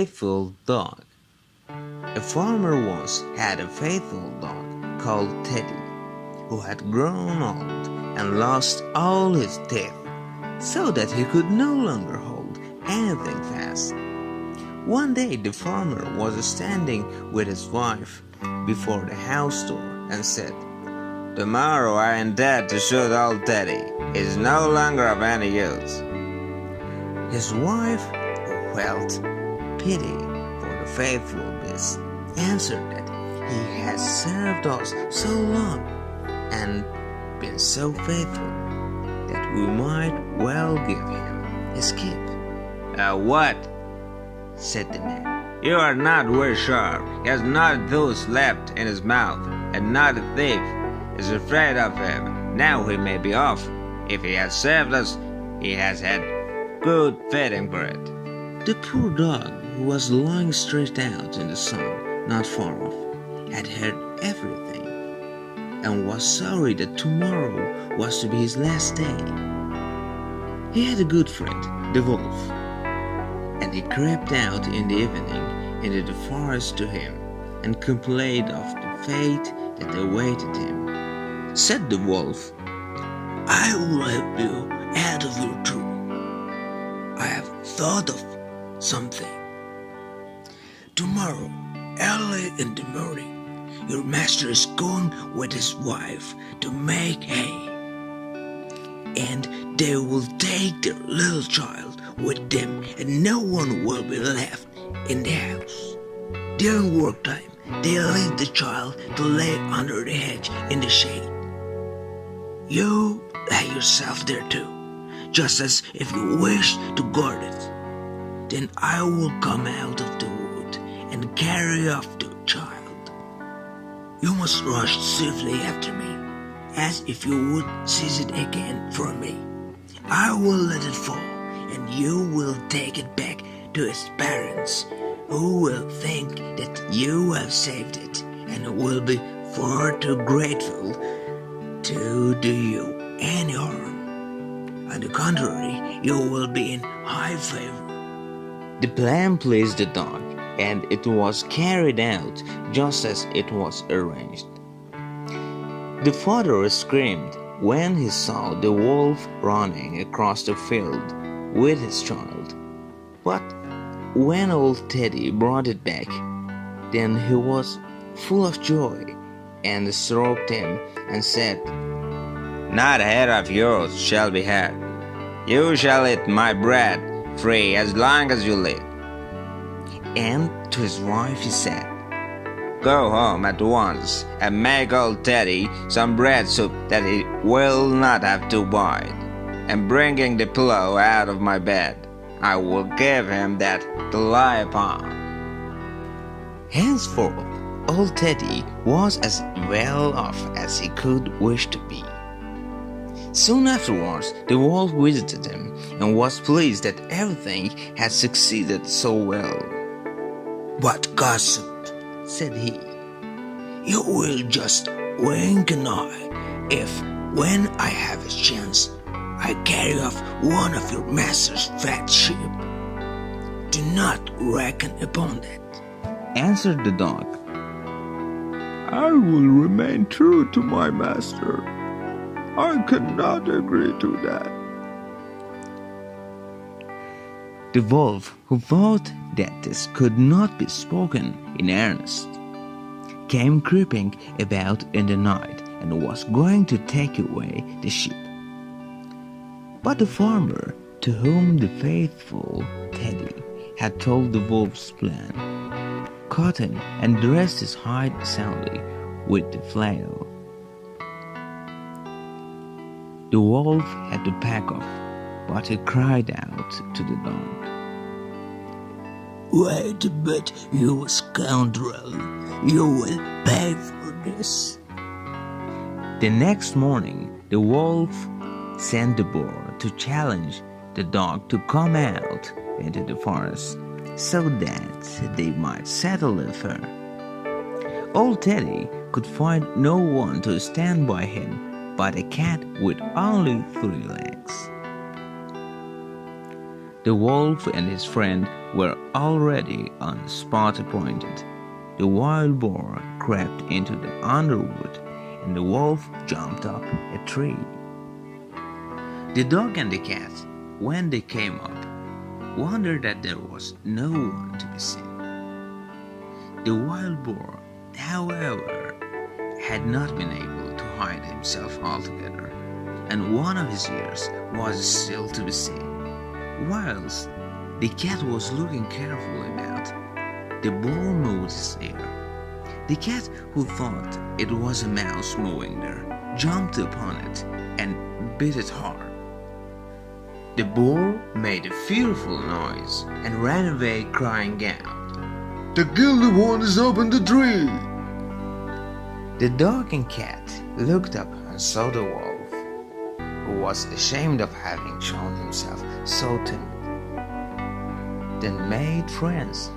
faithful dog. A farmer once had a faithful dog called Teddy, who had grown old and lost all his teeth, so that he could no longer hold anything fast. One day the farmer was standing with his wife before the house door and said, "Tomorrow I intend to shoot old Teddy. He is no longer of any use." His wife, who felt pity for the faithful beast, answered that he has served us so long and been so faithful that we might well give him his keep. "What?" said the man. "You are not very sure. He has not a tooth left in his mouth, and not a thief is afraid of him. Now he may be off. If he has served us, he has had good feeding for it." The poor dog, who was lying stretched out in the sun not far off, had heard everything, and was sorry that tomorrow was to be his last day. He had a good friend, the wolf, and he crept out in the evening into the forest to him, and complained of the fate that awaited him. Said the wolf, "I will help you out of your trouble. I have thought of something. Tomorrow, early in the morning, your master is going with his wife to make hay, and they will take their little child with them, and no one will be left in the house. During work time, they leave the child to lay under the hedge in the shade. You lay yourself there too, just as if you wish to guard it. Then I will come out of the wood and carry off the child. You must rush swiftly after me, as if you would seize it again from me. I will let it fall, and you will take it back to its parents, who will think that you have saved it, and will be far too grateful to do you any harm. On the contrary, you will be in high favor." The plan pleased the dog, and it was carried out just as it was arranged. The father screamed when he saw the wolf running across the field with his child. But when old Teddy brought it back, then he was full of joy and stroked him and said, "Not a hair of yours shall be had. You shall eat my bread free as long as you live." And to his wife he said, "Go home at once and make old Teddy some bread soup that he will not have to bite, and bringing the pillow out of my bed, I will give him that to lie upon." Henceforth, old Teddy was as well off as he could wish to be. Soon afterwards, the wolf visited him and was pleased that everything had succeeded so well. "But gossip," said he, "you will just wink an eye if, when I have a chance, I carry off one of your master's fat sheep. Do not reckon upon that," answered the dog. "I will remain true to my master. I cannot agree to that." The wolf, who thought that this could not be spoken in earnest, came creeping about in the night and was going to take away the sheep. But the farmer, to whom the faithful Teddy had told the wolf's plan, caught him and dressed his hide soundly with the flail. The wolf had to pack off, but he cried out to the dog, "Wait a bit, you scoundrel! You will pay for this." The next morning, the wolf sent the boar to challenge the dog to come out into the forest so that they might settle the affair. Old Teddy could find no one to stand by him but a cat with only 3 legs. The wolf and his friend were already on the spot appointed. The wild boar crept into the underwood, and the wolf jumped up a tree. The dog and the cat, when they came up, wondered that there was no one to be seen. The wild boar, however, had not been able to hide himself altogether, and one of his ears was still to be seen. Whilst the cat was looking carefully about, the boar moved his ear. The cat, who thought it was a mouse moving there, jumped upon it and bit it hard. The boar made a fearful noise and ran away crying out, "The guilty one is up in the tree!" The dog and cat looked up and saw the wolf, who was ashamed of having shown himself so timid. Then made friends